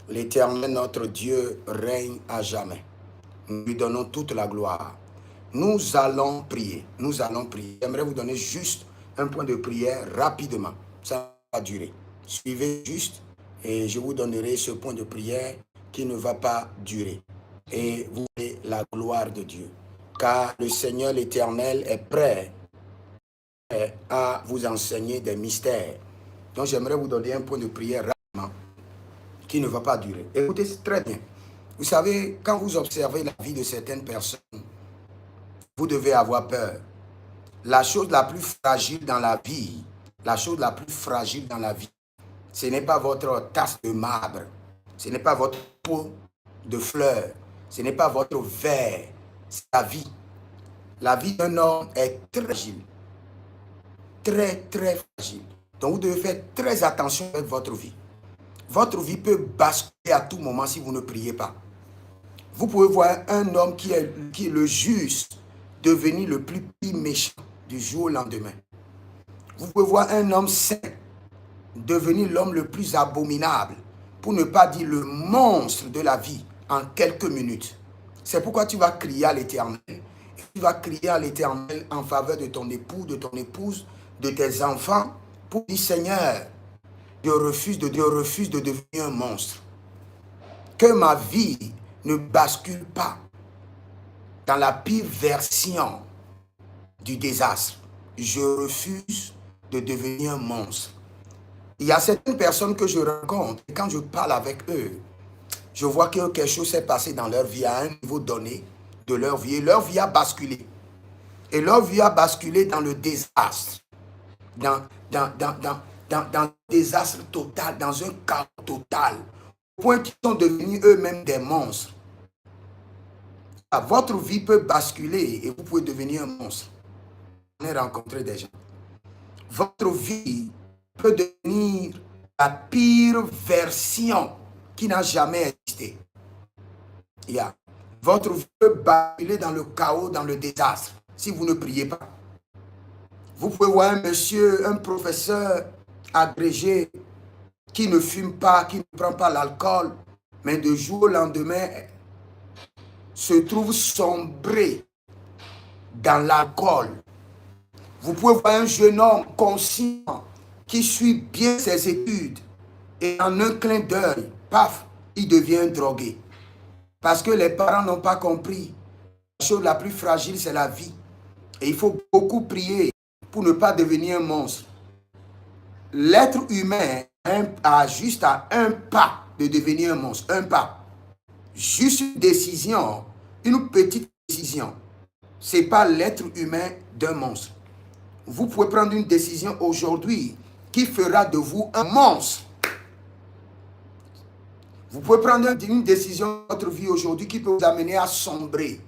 L'Éternel, notre Dieu, règne à jamais. Nous lui donnons toute la gloire. Nous allons prier. Nous allons prier. J'aimerais vous donner juste un point de prière rapidement. Ça va durer. Suivez juste et je vous donnerai ce point de prière qui ne va pas durer. Et vous verrez la gloire de Dieu. Car le Seigneur l'Éternel est prêt à vous enseigner des mystères. Donc j'aimerais vous donner un point de prière rapidement qui ne va pas durer. Écoutez, c'est très bien. Vous savez, quand vous observez la vie de certaines personnes, vous devez avoir peur. La chose la plus fragile dans la vie, ce n'est pas votre tasse de marbre, ce n'est pas votre pot de fleurs, ce n'est pas votre verre, c'est la vie. La vie d'un homme est très fragile, très fragile. Donc vous devez faire très attention avec votre vie. Votre vie peut basculer à tout moment si vous ne priez pas. Vous pouvez voir un homme qui est le juste devenir le plus méchant du jour au lendemain. Vous pouvez voir un homme saint devenir l'homme le plus abominable, pour ne pas dire le monstre de la vie en quelques minutes. C'est pourquoi tu vas crier à l'Éternel. Tu vas crier à l'Éternel en faveur de ton époux, de ton épouse, de tes enfants, pour dire Seigneur, je refuse de devenir un monstre. Que ma vie ne bascule pas dans la pire version du désastre. Je refuse de devenir un monstre. Il y a certaines personnes que je rencontre, et quand je parle avec eux, je vois que quelque chose s'est passé dans leur vie à un niveau donné de leur vie. Et leur vie a basculé. Et leur vie a basculé dans le désastre. Dans le désastre total, dans un chaos total. Au point qu'ils sont devenus eux-mêmes des monstres. Votre vie peut basculer et vous pouvez devenir un monstre. On a rencontré des gens. Votre vie peut devenir la pire version qui n'a jamais existé. Votre vie peut basculer dans le chaos, dans le désastre, si vous ne priez pas. Vous pouvez voir un monsieur, un professeur agrégé qui ne fume pas, qui ne prend pas l'alcool, mais de jour au lendemain se trouve sombré dans l'alcool. Vous pouvez voir un jeune homme conscient qui suit bien ses études et en un clin d'œil, paf, il devient drogué. Parce que les parents n'ont pas compris. La chose la plus fragile, c'est la vie. Et il faut beaucoup prier pour ne pas devenir un monstre. L'être humain a juste à un pas de devenir un monstre. Un pas. Juste une décision, une petite décision. Ce n'est pas l'être humain d'un monstre. Vous pouvez prendre une décision aujourd'hui qui fera de vous un monstre. Vous pouvez prendre une décision dans votre vie aujourd'hui qui peut vous amener à sombrer.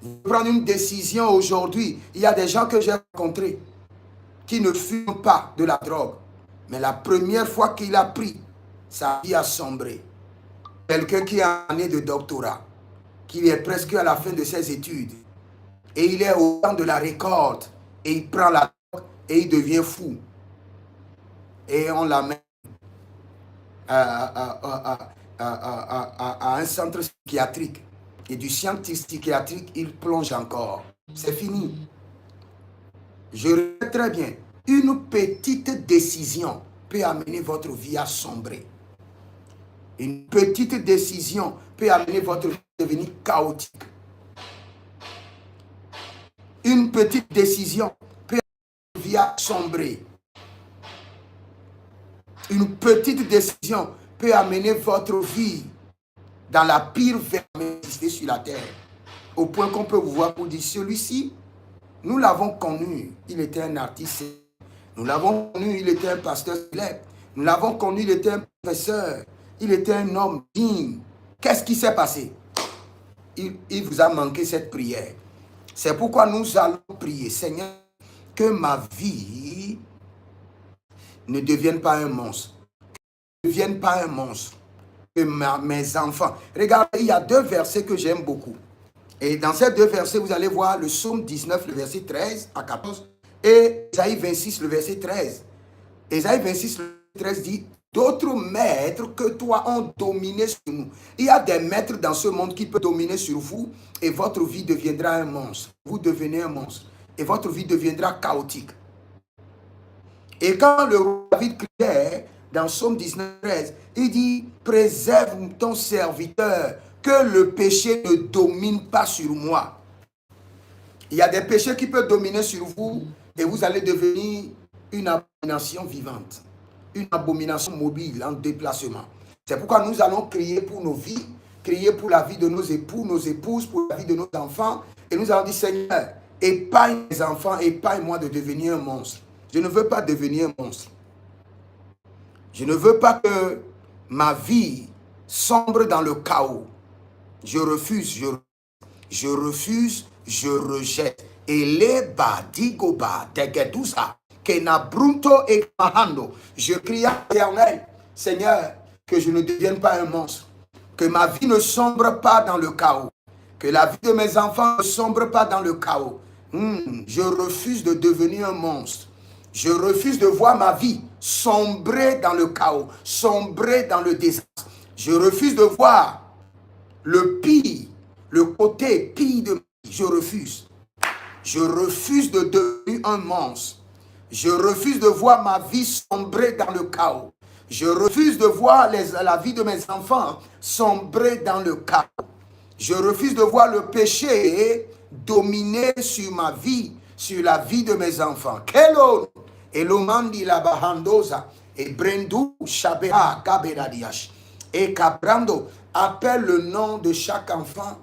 Vous pouvez prendre une décision aujourd'hui. Il y a des gens que j'ai rencontrés qui ne fument pas de la drogue. Mais la première fois qu'il a pris, sa vie a sombré. Quelqu'un qui a une année de doctorat, qui est presque à la fin de ses études, et il est au temps de la récolte, et il prend la drogue, et il devient fou. Et on l'amène à un centre psychiatrique. Et du centre psychiatrique, il plonge encore. C'est fini. Je répète très bien. Une petite décision peut amener votre vie à sombrer. Une petite décision peut amener votre vie à devenir chaotique. Une petite décision peut amener votre vie à sombrer. Une petite décision peut amener votre vie dans la pire version sur la terre. Au point qu'on peut vous voir pour dire, celui-ci, nous l'avons connu, il était un artiste. Nous l'avons connu, il était un pasteur célèbre. Nous l'avons connu, il était un professeur. Il était un homme digne. Qu'est-ce qui s'est passé? Il vous a manqué cette prière. C'est pourquoi nous allons prier. Seigneur, que ma vie ne devienne pas un monstre. Ne devienne pas un monstre. Que mes enfants... Regardez, il y a deux versets que j'aime beaucoup. Et dans ces deux versets, vous allez voir le psaume 19, le verset 13 à 14, et Ésaïe 26, le verset 13. Ésaïe 26, le verset 13 dit, d'autres maîtres que toi ont dominé sur nous. Il y a des maîtres dans ce monde qui peuvent dominer sur vous et votre vie deviendra un monstre. Vous devenez un monstre et votre vie deviendra chaotique. Et quand le roi David criait dans Psaume 19, 13, il dit, préserve ton serviteur, que le péché ne domine pas sur moi. Il y a des péchés qui peuvent dominer sur vous et vous allez devenir une abomination vivante, une abomination mobile en déplacement. C'est pourquoi nous allons crier pour nos vies, crier pour la vie de nos époux, nos épouses, pour la vie de nos enfants. Et nous allons dire, Seigneur, épargne mes enfants, épargne-moi de devenir un monstre. Je ne veux pas devenir un monstre. Je ne veux pas que ma vie sombre dans le chaos. Je refuse, je refuse, je rejette. Et les badigoba, tegedusa, kenabrunto et mahando. Je crie à l'Éternel, Seigneur, que je ne devienne pas un monstre. Que ma vie ne sombre pas dans le chaos. Que la vie de mes enfants ne sombre pas dans le chaos. Je refuse de devenir un monstre. Je refuse de voir ma vie sombrer dans le chaos, sombrer dans le désastre. Je refuse de voir le pire, le côté pire de ma vie. Je refuse. Je refuse de devenir un monstre. Je refuse de voir ma vie sombrer dans le chaos. Je refuse de voir la vie de mes enfants sombrer dans le chaos. Je refuse de voir le péché dominer sur ma vie, sur la vie de mes enfants. Kelon, Elomandi la Bahandosa, et Brendu Shabea Gaberadiash, et Cabrando, appelle le nom de chaque enfant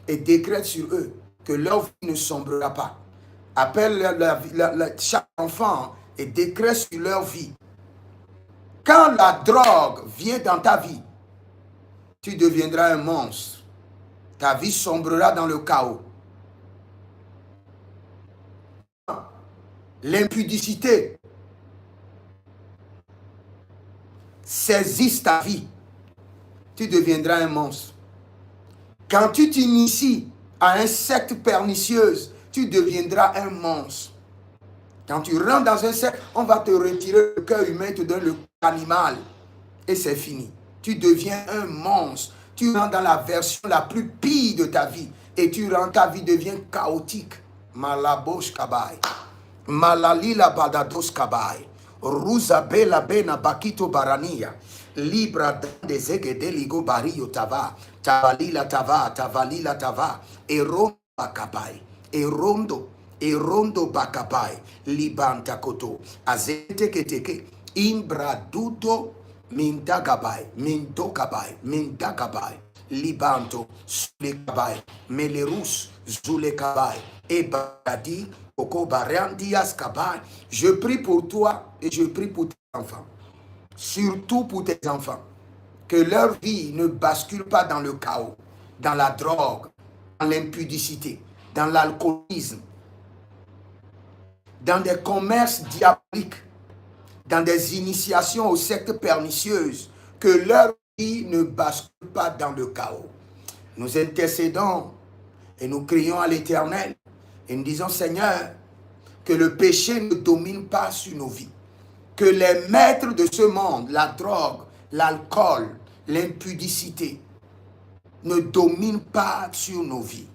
et décrète sur eux que leur vie ne sombrera pas. Appelle chaque enfant et décrète sur leur vie. Quand la drogue vient dans ta vie, tu deviendras un monstre. Ta vie sombrera dans le chaos. L'impudicité saisisse ta vie. Tu deviendras un monstre. Quand tu t'inities à une secte pernicieuse, tu deviendras un monstre. Quand tu rentres dans un cercle, on va te retirer le cœur humain, te donne le cœur animal. Et c'est fini. Tu deviens un monstre. Tu rentres dans la version la plus pire de ta vie. Et ta vie devient chaotique. Malabosh kabai. Malalila badados kabai. Ruza bela bena bakito barania. Libra de zegede ligo bario tava. Tavalila tava, tavalila tava. Erondo bakabai. Erondo bakabai. Libanta koto. Azete keteke. Imbradudo. Mindagabai, Mindokabai, Mindagabai, Libanto, Sulekabai, Melerus, Zulekabai, Ebadi, Okobariandias Kabai. Je prie pour toi et je prie pour tes enfants. Surtout pour tes enfants. Que leur vie ne bascule pas dans le chaos, dans la drogue, dans l'impudicité, dans l'alcoolisme, dans des commerces diaboliques, dans des initiations aux sectes pernicieuses, que leur vie ne bascule pas dans le chaos. Nous intercédons et nous crions à l'Éternel et nous disons, Seigneur, que le péché ne domine pas sur nos vies, que les maîtres de ce monde, la drogue, l'alcool, l'impudicité, ne dominent pas sur nos vies,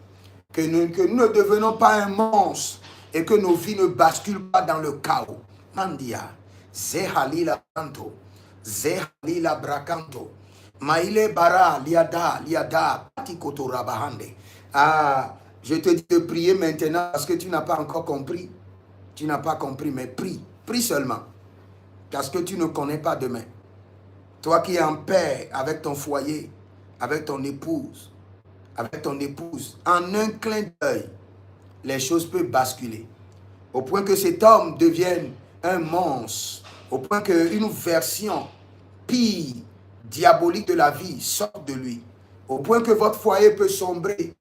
que nous ne devenons pas un monstre et que nos vies ne basculent pas dans le chaos. Mandia. Zehalila Branto, Zehalila Bracanto, Maile Bara, Liada, Patikoto Rabahande. Ah, je te dis de prier maintenant parce que tu n'as pas encore compris. Tu n'as pas compris, mais prie, prie seulement. Parce que tu ne connais pas demain. Toi qui es en paix avec ton foyer, avec ton épouse, en un clin d'œil, les choses peuvent basculer. Au point que cet homme devienne un monstre, au point qu'une version pire, diabolique de la vie sorte de lui, au point que votre foyer peut sombrer,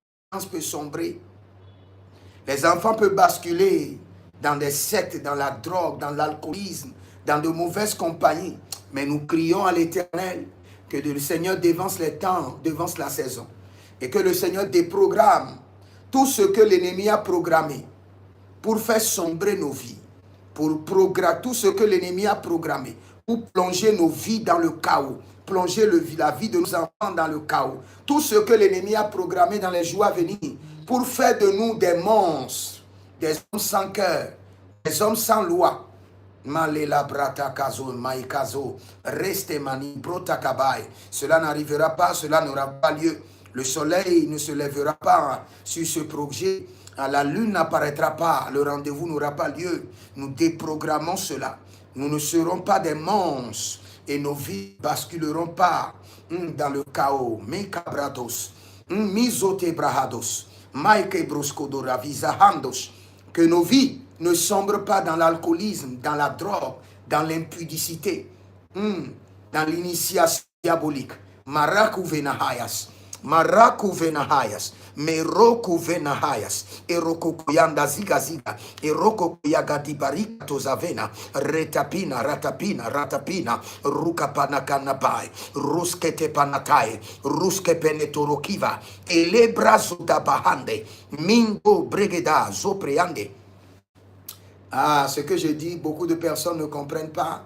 les enfants peuvent basculer dans des sectes, dans la drogue, dans l'alcoolisme, dans de mauvaises compagnies. Mais nous crions à l'Éternel que le Seigneur dévance les temps, dévance la saison, et que le Seigneur déprogramme tout ce que l'ennemi a programmé pour faire sombrer nos vies. Tout ce que l'ennemi a programmé pour plonger nos vies dans le chaos, plonger la vie de nos enfants dans le chaos. Tout ce que l'ennemi a programmé dans les jours à venir pour faire de nous des monstres, des hommes sans cœur, des hommes sans loi. Malela brata kazo maikazo reste mani brota kabai. Cela n'arrivera pas, cela n'aura pas lieu. Le soleil ne se lèvera pas sur ce projet. La lune n'apparaîtra pas. Le rendez-vous n'aura pas lieu. Nous déprogrammons cela. Nous ne serons pas des monstres et nos vies ne basculeront pas dans le chaos. Mekabrados, misote brahados, maike broskodora visahandos. Que nos vies ne sombrent pas dans l'alcoolisme, dans la drogue, dans l'impudicité, dans l'initiation diabolique. Maraku venahayas, meroku venahayas, erokokuyanda ziga, erokokuyagadibarika tozavena, ratapina, rukapanakanabai, ruskete panatai, ruske penetorokiva, elebrazo dabahande, mingo bregeda zopreande. Ah, ce que je dis, beaucoup de personnes ne comprennent pas,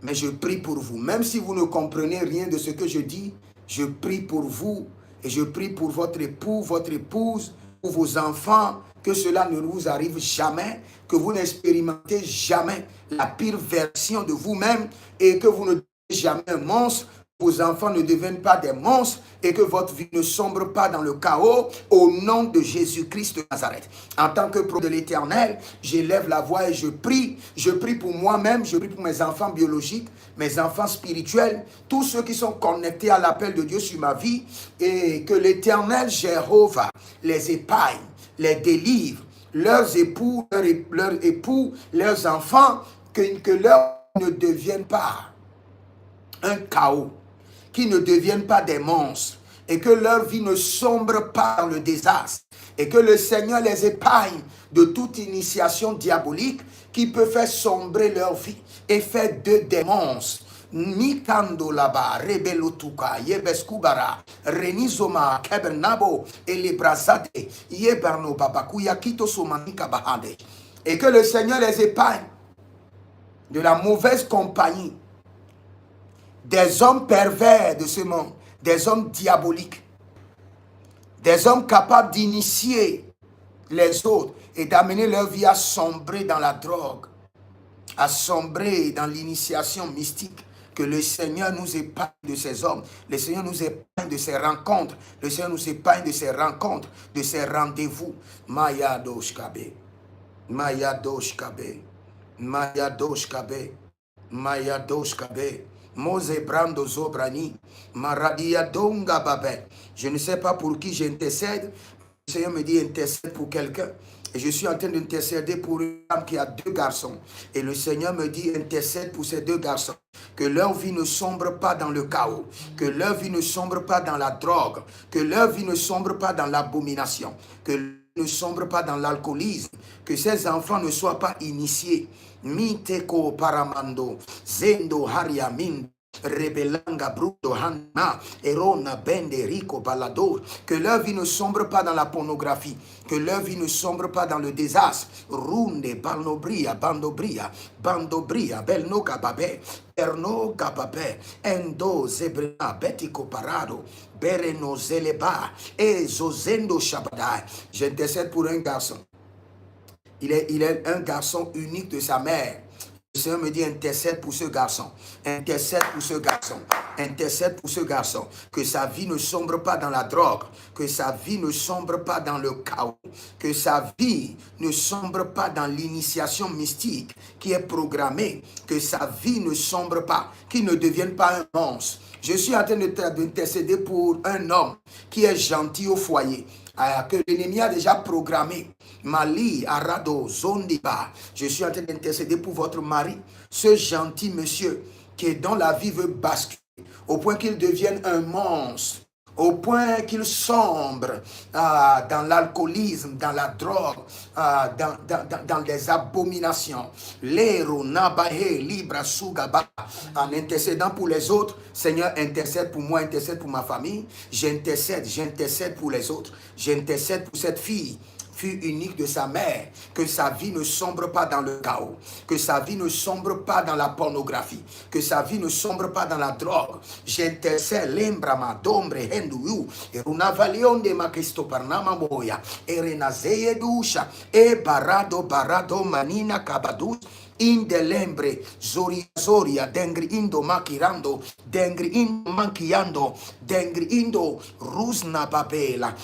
mais je prie pour vous. Même si vous ne comprenez rien de ce que je dis, je prie pour vous et je prie pour votre époux, votre épouse, pour vos enfants, que cela ne vous arrive jamais, que vous n'expérimentez jamais la pire version de vous-même et que vous ne devenez jamais un monstre, vos enfants ne deviennent pas des monstres et que votre vie ne sombre pas dans le chaos au nom de Jésus-Christ de Nazareth. En tant que prophète de l'Éternel, j'élève la voix et je prie pour moi-même, je prie pour mes enfants biologiques, mes enfants spirituels, tous ceux qui sont connectés à l'appel de Dieu sur ma vie et que l'Éternel Jéhovah les épargne, les délivre, leurs époux, leurs enfants, que leurs ne deviennent pas un chaos, qu'ils ne deviennent pas des monstres et que leur vie ne sombre pas dans le désastre et que le Seigneur les épargne de toute initiation diabolique qui peut faire sombrer leur vie et faire d'eux des monstres. Mikando laba rebelotuka yebeskubara renizoma kebernabo elebrazade yeberno babakuya kito somanika bahade et que le Seigneur les épargne de la mauvaise compagnie des hommes pervers de ce monde, des hommes diaboliques, des hommes capables d'initier les autres et d'amener leur vie à sombrer dans la drogue, à sombrer dans l'initiation mystique. Que le Seigneur nous épargne de ces hommes, le Seigneur nous épargne de ces rencontres, le Seigneur nous épargne de ces rencontres, de ces rendez-vous. Maya doshkabe, Maya doshkabe, Maya doshkabe, Maya doshkabe. Mose brando zobrani, maradia donga babe. Je ne sais pas pour qui j'intercède. Le Seigneur me dit intercède pour quelqu'un. Et je suis en train d'intercéder pour une femme qui a 2 garçons. Et le Seigneur me dit intercède pour ces 2 garçons. Que leur vie ne sombre pas dans le chaos. Que leur vie ne sombre pas dans la drogue. Que leur vie ne sombre pas dans l'abomination. Que ne sombre pas dans l'alcoolisme. Que ces enfants ne soient pas initiés. Miteko paramando, zendo hariamin, rebelanga bruto hanna, erona bende rico balador. Que leur vie ne sombre pas dans la pornographie, que leur vie ne sombre pas dans le désastre. Runde balnobria, bandobria, belno gababe, erno gababe, endo zebrina, betico parado, bereno zeleba, et zozendo shabadai. J'intercède pour un garçon. Il est un garçon unique de sa mère. Le Seigneur me dit intercède pour ce garçon. Intercède pour ce garçon. Intercède pour ce garçon. Que sa vie ne sombre pas dans la drogue. Que sa vie ne sombre pas dans le chaos. Que sa vie ne sombre pas dans l'initiation mystique qui est programmée. Que sa vie ne sombre pas. Qu'il ne devienne pas un monstre. Je suis en train d'intercéder pour un homme qui est gentil au foyer. Que l'ennemi a déjà programmé. Mali, Arado, Zondiba. Je suis en train d'intercéder pour votre mari, ce gentil monsieur dont la vie veut basculer, au point qu'il devienne un monstre, au point qu'il sombre dans l'alcoolisme, dans la drogue, dans les abominations. L'ero, nabahe, libra, sugaba. En intercédant pour les autres, Seigneur, intercède pour moi, intercède pour ma famille. J'intercède pour les autres. J'intercède pour cette fille. fille unique de sa mère, que sa vie ne sombre pas dans le chaos, que sa vie ne sombre pas dans la pornographie, que sa vie ne sombre pas dans la drogue. J'intercède l'embrama d'ombre hendu et una valion de ma Cristo parnama boya et renazeye doucha et barado manina kabadus. Indelembre zoria dengri indo makirando dengri indo mankiando dengri indo rusna babela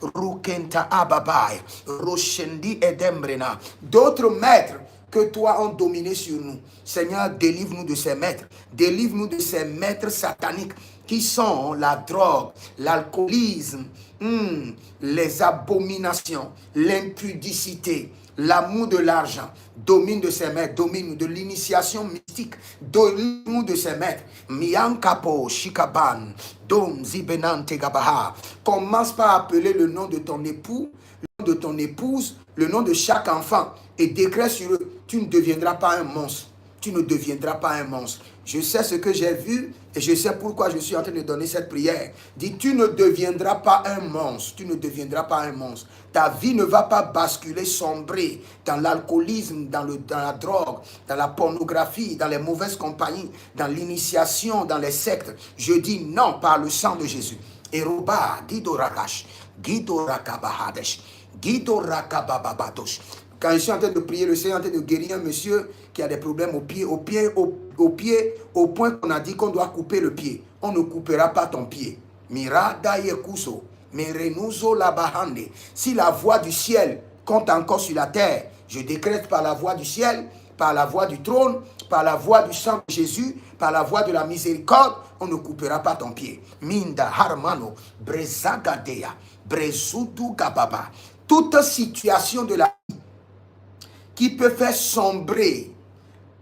rukenta ababai roshendi edembrena. D'autres maîtres que toi ont dominé sur nous. Seigneur, délivre-nous de ces maîtres, délivre-nous de ces maîtres sataniques qui sont la drogue, l'alcoolisme, les abominations, l'impudicité, l'amour de l'argent. Domine de ses maîtres, domine de l'initiation mystique, domine de ses maîtres. Miankapo, Shikaban, Dom, Zibenante, Gabaha. Commence par appeler le nom de ton époux, le nom de ton épouse, le nom de chaque enfant et décrète sur eux. Tu ne deviendras pas un monstre. Tu ne deviendras pas un monstre. Je sais ce que j'ai vu et je sais pourquoi je suis en train de donner cette prière. Dis, tu ne deviendras pas un monstre. Tu ne deviendras pas un monstre. Ta vie ne va pas basculer, sombrer dans l'alcoolisme, dans la drogue, dans la pornographie, dans les mauvaises compagnies, dans l'initiation, dans les sectes. Je dis non par le sang de Jésus. Eroba, Guido Rakash, Guido Rakabahadesh, Guido Rakabababadosh. Quand je suis en train de prier, le Seigneur est en train de guérir un monsieur qui a des problèmes au pied, au point qu'on a dit qu'on doit couper le pied. On ne coupera pas ton pied. Mirada yekuso, merenuzo labahande. Si la voix du ciel compte encore sur la terre, je décrète par la voix du ciel, par la voix du trône, par la voix du sang de Jésus, par la voix de la miséricorde, on ne coupera pas ton pied. Minda harmano, brezagadea, brezudu gababa. Toute situation de la vie qui peut faire sombrer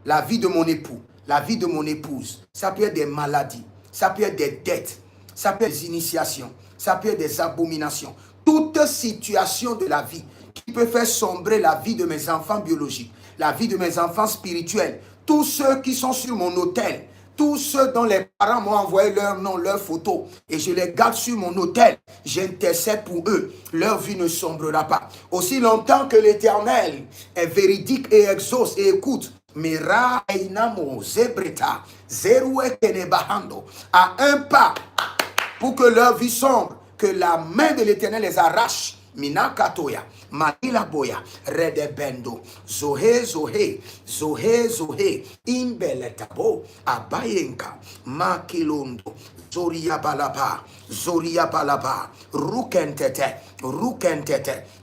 la vie de mon époux, la vie de mon épouse. Ça peut être des maladies, ça peut être des dettes, ça peut être des initiations, ça peut être des abominations. Toute situation de la vie qui peut faire sombrer la vie de mes enfants biologiques, la vie de mes enfants spirituels, tous ceux qui sont sur mon autel, tous ceux dont les parents m'ont envoyé leur nom, leur photo, et je les garde sur mon autel, j'intercède pour eux. Leur vie ne sombrera pas. Aussi longtemps que l'Éternel est véridique et exauce et écoute, Mira Einamo Zebreta, Zerue Kenebahando, à un pas pour que leur vie sombre, que la main de l'Éternel les arrache. Minakatoya, Manila Boya, Redebendo, Zohe, Imbeletabo, Abayenka, Makilondo, Zoria Balaba, Rukentete,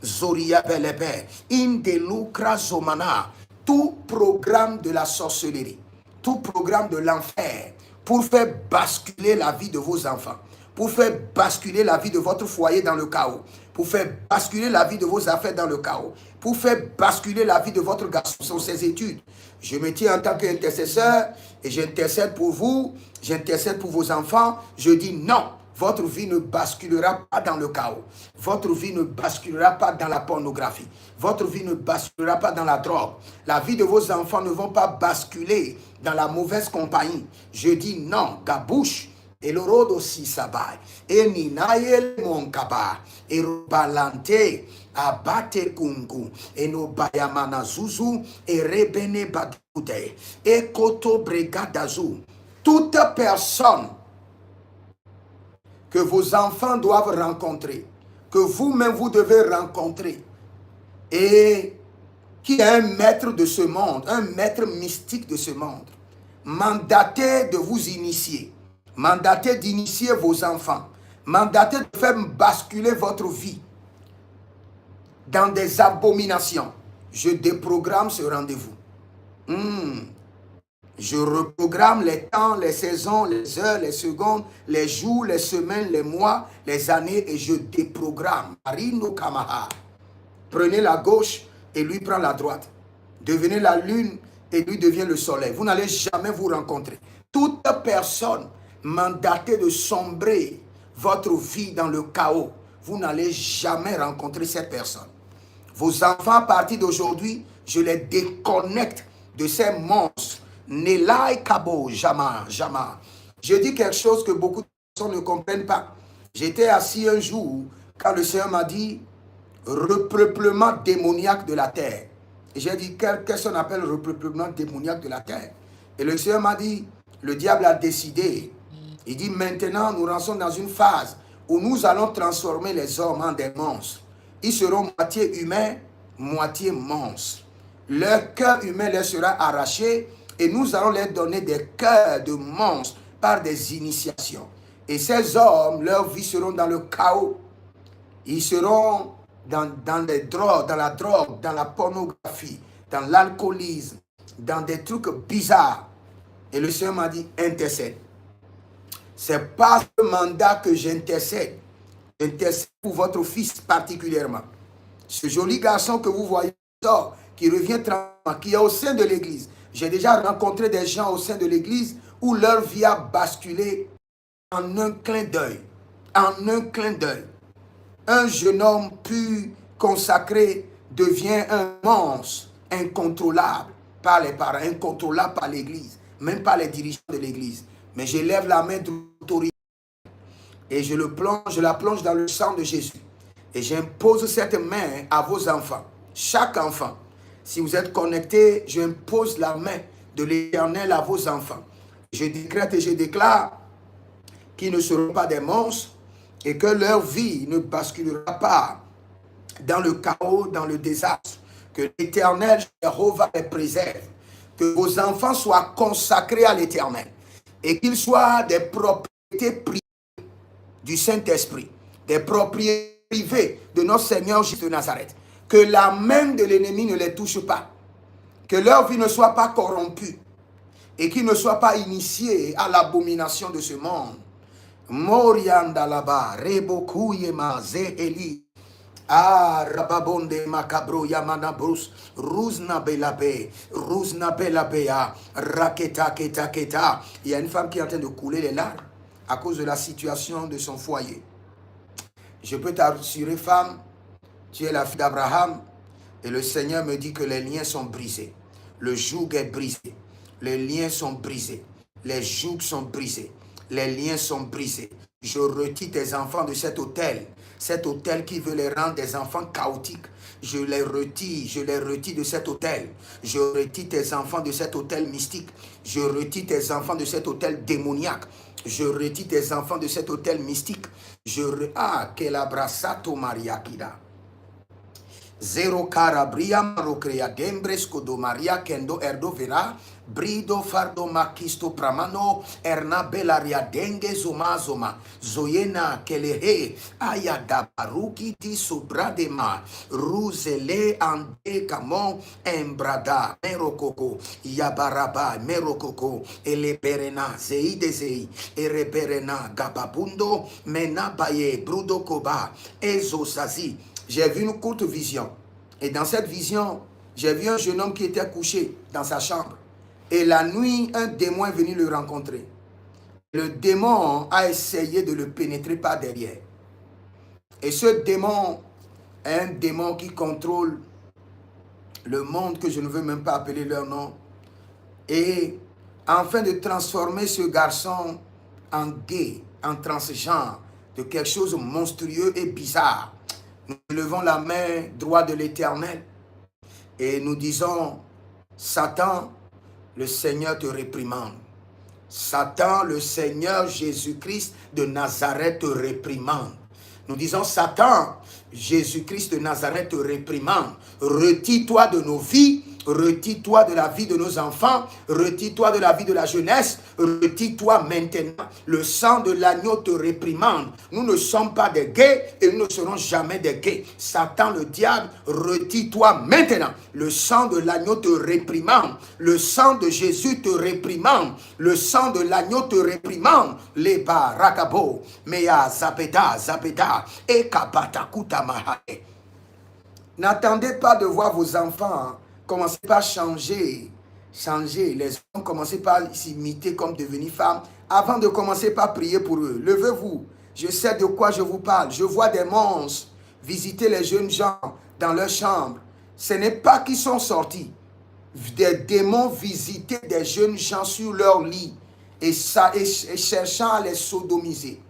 Zoria Belebe, Indelukra Zomana, tout programme de la sorcellerie, tout programme de l'enfer pour faire basculer la vie de vos enfants, pour faire basculer la vie de votre foyer dans le chaos, pour faire basculer la vie de vos affaires dans le chaos, pour faire basculer la vie de votre garçon sur ses études. Je me tiens en tant qu'intercesseur et j'intercède pour vous, j'intercède pour vos enfants. Je dis non, votre vie ne basculera pas dans le chaos. Votre vie ne basculera pas dans la pornographie. Votre vie ne basculera pas dans la drogue. La vie de vos enfants ne vont pas basculer dans la mauvaise compagnie. Je dis non, Gabouche. Et le rodo si sabai, et ninaye monkaba, et balante, abate kungu, et no bayamana zuzu, et rebene badoude, et koto bregadazu. Toute personne que vos enfants doivent rencontrer, que vous-même vous devez rencontrer, et qui est un maître de ce monde, un maître mystique de ce monde, mandaté de vous initier, mandaté d'initier vos enfants, mandaté de faire basculer votre vie dans des abominations. Je déprogramme ce rendez-vous. Je reprogramme les temps, les saisons, les heures, les secondes, les jours, les semaines, les mois, les années et je déprogramme. Arino Kamaha. Prenez la gauche et lui prend la droite. Devenez la lune et lui devient le soleil. Vous n'allez jamais vous rencontrer. Toute personne mandatée de sombrer votre vie dans le chaos, vous n'allez jamais rencontrer cette personne. Vos enfants, à partir d'aujourd'hui, je les déconnecte de ces monstres. Nelai Kabo, Jama. Je dis quelque chose que beaucoup de personnes ne comprennent pas. J'étais assis un jour quand le Seigneur m'a dit, repeuplement démoniaque de la terre. Et j'ai dit, qu'est-ce qu'on appelle repeuplement démoniaque de la terre? Et le Seigneur m'a dit, le diable a décidé. Il dit, maintenant, nous rentrons dans une phase où nous allons transformer les hommes en des monstres. Ils seront moitié humains, moitié monstres. Leur cœur humain leur sera arraché et nous allons leur donner des cœurs de monstres par des initiations. Et ces hommes, leur vie seront dans le chaos. Ils seront dans les drogues, dans la drogue, dans la pornographie, dans l'alcoolisme, dans des trucs bizarres. Et le Seigneur m'a dit, intercède. C'est pas ce mandat que j'intercède. J'intercède pour votre fils particulièrement. Ce joli garçon que vous voyez, qui revient tranquillement, qui est au sein de l'église. J'ai déjà rencontré des gens au sein de l'église où leur vie a basculé en un clin d'œil. En un clin d'œil. Un jeune homme pur, consacré, devient un monstre incontrôlable par les parents, incontrôlable par l'église, même par les dirigeants de l'église. Mais je lève la main d'autorité et je la plonge dans le sang de Jésus. Et j'impose cette main à vos enfants, chaque enfant. Si vous êtes connectés, j'impose la main de l'Éternel à vos enfants. Je décrète et je déclare qu'ils ne seront pas des monstres et que leur vie ne basculera pas dans le chaos, dans le désastre. Que l'Éternel, Jéhovah, les préserve. Que vos enfants soient consacrés à l'Éternel et qu'ils soient des propriétés privées du Saint-Esprit, des propriétés privées de notre Seigneur Jésus de Nazareth. Que la main de l'ennemi ne les touche pas. Que leur vie ne soit pas corrompue et qu'ils ne soient pas initiés à l'abomination de ce monde. Morianda là-bas, Rebokouye Maze Eli. Ah, Rababonde Macabro Yamanabrus, Ruzna Belabe, Raketa Keta Keta. Il y a une femme qui est en train de couler les larmes à cause de la situation de son foyer. Je peux t'assurer, femme, tu es la fille d'Abraham et le Seigneur me dit que les liens sont brisés. Le joug est brisé. Les liens sont brisés. Les jougs sont brisés. Les liens sont brisés. Je retire tes enfants de cet hôtel qui veut les rendre des enfants chaotiques. Je les retire de cet hôtel. Je retire tes enfants de cet hôtel mystique. Je retire tes enfants de cet hôtel démoniaque. Je retire tes enfants de cet hôtel mystique. Quel abrasato mariakida. Zero cara bria marocrea dembresco do maria kendo erdo vera brido fardo makisto pramano erna belaria dengue zoma zoyena kelehe ayada baruki di sobradema ruzele ande kamon embrada merokoko yabaraba merokoko eleperena zei ereperena gababundo menabaye brudo koba ezosazi. J'ai vu une courte vision. Et dans cette vision, j'ai vu un jeune homme qui était couché dans sa chambre. Et la nuit, un démon est venu le rencontrer. Le démon a essayé de le pénétrer par derrière. Et ce démon est un démon qui contrôle le monde que je ne veux même pas appeler leur nom. Et afin de transformer ce garçon en gay, en transgenre, de quelque chose de monstrueux et bizarre, nous levons la main droite de l'Éternel et nous disons, Satan, le Seigneur te réprimande. Satan, le Seigneur Jésus-Christ de Nazareth te réprimande. Nous disons, Satan, Jésus-Christ de Nazareth te réprimande. Retire-toi de nos vies. Retire-toi de la vie de nos enfants, retire-toi de la vie de la jeunesse, retire-toi maintenant. Le sang de l'agneau te réprimande. Nous ne sommes pas des gays et nous ne serons jamais des gays. Satan, le diable, retire-toi maintenant. Le sang de l'agneau te réprimande. Le sang de Jésus te réprimande. Le sang de l'agneau te réprimande. Leba, rakabo, mea, zapeta, et kapata kutamahae. N'attendez pas de voir vos enfants commencez par changer. Les hommes, commencez par s'imiter comme devenir femmes avant de commencer par prier pour eux. Levez-vous. Je sais de quoi je vous parle. Je vois des monstres visiter les jeunes gens dans leur chambre. Ce n'est pas qu'ils sont sortis. Des démons visitaient des jeunes gens sur leur lit et cherchant à les sodomiser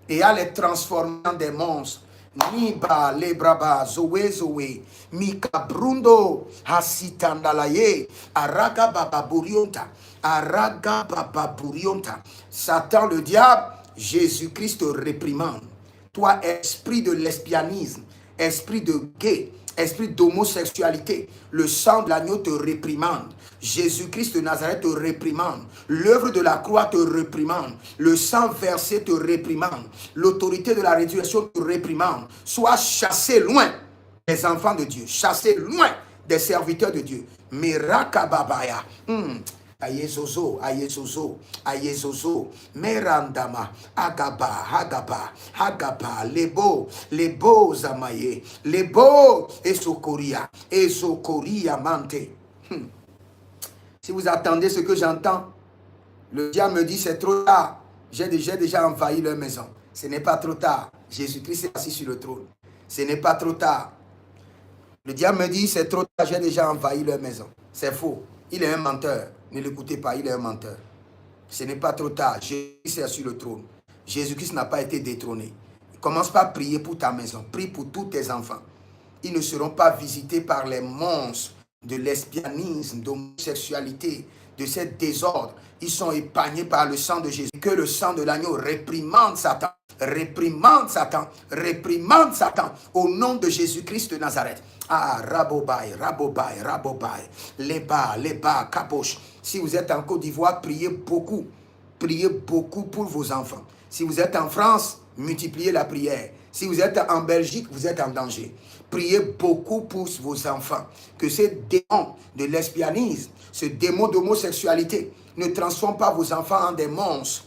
et à les transformer en des monstres. Niba lebraba zoe zoe mika brundo hasitandalaye araga bababurionta araga bababurionta. Satan le diable, Jésus-Christ te réprimande. Toi, esprit de lesbianisme, esprit de gay, esprit d'homosexualité, le sang de l'agneau te réprimande. Jésus-Christ de Nazareth te réprimande. L'œuvre de la croix te réprimande. Le sang versé te réprimande. L'autorité de la résurrection te réprimande. Sois chassé loin des enfants de Dieu. Chassé loin des serviteurs de Dieu. Mirakababaya. Ayezozo, ayezozo, ayezozo, merandama, agaba, agaba, agaba, lebo, lebo zamaye, lebo, esokoria mante. Si vous attendez ce que j'entends, le diable me dit c'est trop tard, j'ai déjà envahi leur maison. Ce n'est pas trop tard, Jésus-Christ est assis sur le trône. Ce n'est pas trop tard. Le diable me dit c'est trop tard, j'ai déjà envahi leur maison. C'est faux, il est un menteur. Ne l'écoutez pas, il est un menteur. Ce n'est pas trop tard. Jésus-Christ est sur le trône. Jésus-Christ n'a pas été détrôné. Commence par prier pour ta maison. Prie pour tous tes enfants. Ils ne seront pas visités par les monstres de lesbianisme, d'homosexualité, de ces désordres. Ils sont épargnés par le sang de Jésus. Que le sang de l'agneau réprimande Satan. Réprimande Satan. Réprimande Satan. Au nom de Jésus-Christ de Nazareth. Ah, rabobai, rabobai, rabobai. Les bas, capoche. Si vous êtes en Côte d'Ivoire, priez beaucoup. Priez beaucoup pour vos enfants. Si vous êtes en France, multipliez la prière. Si vous êtes en Belgique, vous êtes en danger. Priez beaucoup pour vos enfants. Que ce démon de lesbianisme, ce démon d'homosexualité ne transforme pas vos enfants en des monstres.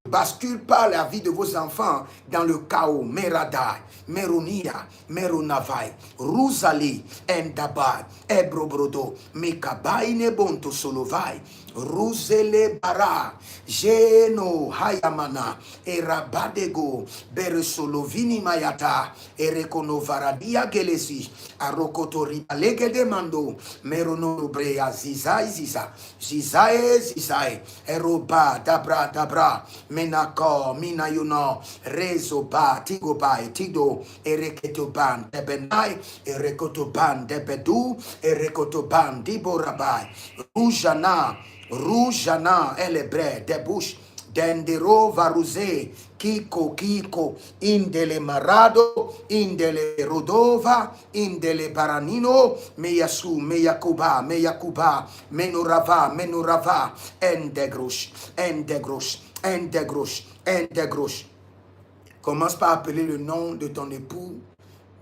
Bascule pas la vie de vos enfants dans le chaos. Meradai, Meronia, Meronavai, Rousali, Endabai, Ebrobrodo, Mekabai Nebonto Solovai, Rousele Bara, Geno Hayamana, Erabadego, Beresolovini Mayata, Erekonovaradia Gelesi, Arokotori Alege Demando, Merono Brea Zizai Ziza, Zizae Zizae, Eroba, Dabra, Menako, Minayuno, Rezoba, Tigobai, Tido, Ereketoban, Debenai, Erekotoban, Debedu, Erekotoban, Diborabai, Roujana, Elebre, Debouche, Dendero Varuze, Kiko, Indele Marado, Indele Rodova, Indele Baranino, Meyasu, Meyakuba, Menorava, Endegrouche. Commence par appeler le nom de ton époux,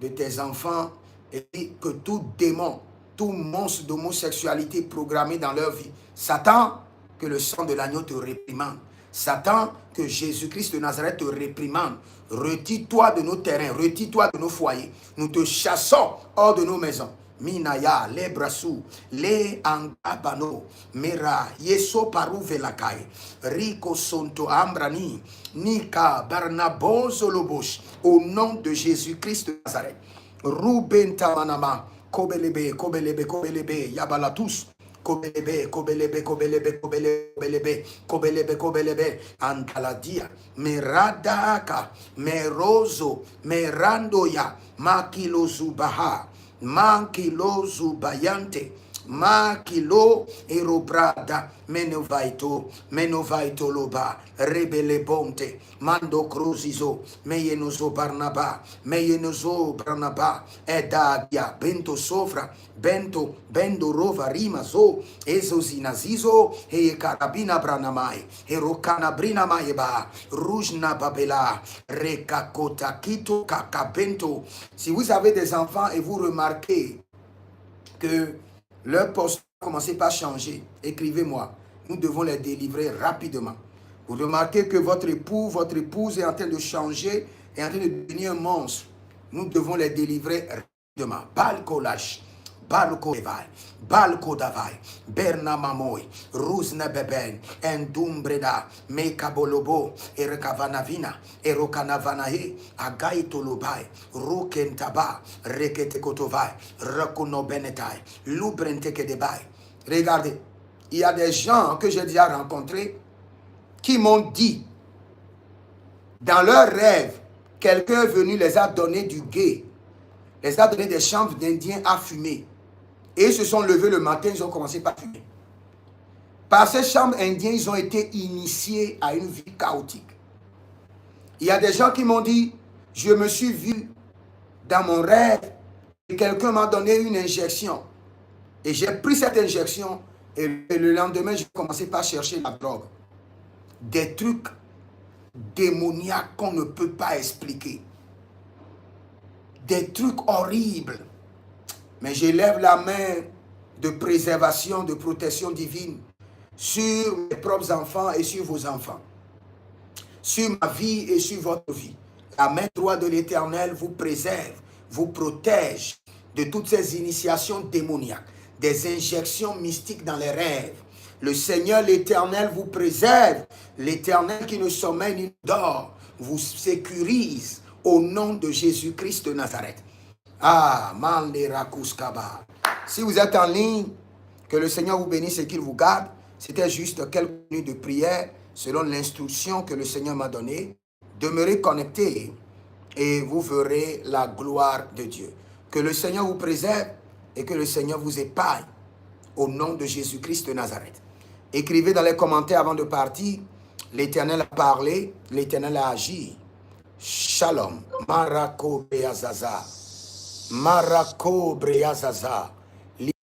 de tes enfants, et dis que tout démon, tout monstre d'homosexualité programmé dans leur vie, Satan, que le sang de l'agneau te réprimande. Satan, que Jésus-Christ de Nazareth te réprimande. Retire-toi de nos terrains, retire-toi de nos foyers. Nous te chassons hors de nos maisons. Minaya, les brassou, les angabano, mera, yeso paru velakai, rico sonto ambrani, nika, barnabozo lobos, au nom de Jésus-Christ de Nazareth. Ruben tamanama, kobelebe, yabalatus. Kobelebe, Antaladia, Meradaka, Merozo, Merandoya, Makilozubaha, Makilozubayante, Makilo erobrada, Menovaito loba, Rebele bonte, Mando cruzizo, Meyenozo barnaba, Edagia, Bento sofra, Bendo rova rimazo, Ezozinazizo, e carabina branamai, Erocana brina maeba, Rujna babela, Rekakota kito kakabento. Si vous avez des enfants et vous remarquez que leur poste a commencé par changer, écrivez-moi. Nous devons les délivrer rapidement. Vous remarquez que votre époux, votre épouse est en train de changer, est en train de devenir un monstre. Nous devons les délivrer rapidement. Balkolash, Balkodavai, Balkodavai, Bernamamoy, Ruznebeben, Endumbreda, Mekabolobo, Erekavanavina, Erokanavanahe, Agaitolobai, Rukentaba, Reketekotovai, Rakunobenetai, Lubrentekedebai. Regardez, il y a des gens que j'ai déjà rencontrés qui m'ont dit dans leurs rêves quelqu'un est venu, les a donné du guet, les a donné des chanvres d'Indiens à fumer. Et ils se sont levés le matin, ils ont commencé par fumer. Par ces chambres indiens, ils ont été initiés à une vie chaotique. Il y a des gens qui m'ont dit, je me suis vu dans mon rêve et quelqu'un m'a donné une injection. Et j'ai pris cette injection et le lendemain, j'ai commencé par chercher la drogue. Des trucs démoniaques qu'on ne peut pas expliquer. Des trucs horribles. Mais j'élève la main de préservation, de protection divine sur mes propres enfants et sur vos enfants. Sur ma vie et sur votre vie. La main droite de l'Éternel vous préserve, vous protège de toutes ces initiations démoniaques, des injections mystiques dans les rêves. Le Seigneur, l'Éternel, vous préserve. L'Éternel qui ne sommeille ni ne dort, vous sécurise au nom de Jésus-Christ de Nazareth. Ah, Manderakuskaba. Si vous êtes en ligne, que le Seigneur vous bénisse et qu'il vous garde. C'était juste quelques minutes de prière selon l'instruction que le Seigneur m'a donnée. Demeurez connectés et vous verrez la gloire de Dieu. Que le Seigneur vous préserve et que le Seigneur vous épargne au nom de Jésus-Christ de Nazareth. Écrivez dans les commentaires avant de partir, l'Éternel a parlé, l'Éternel a agi. Shalom. Marako Breazaza. Marako Breazaza.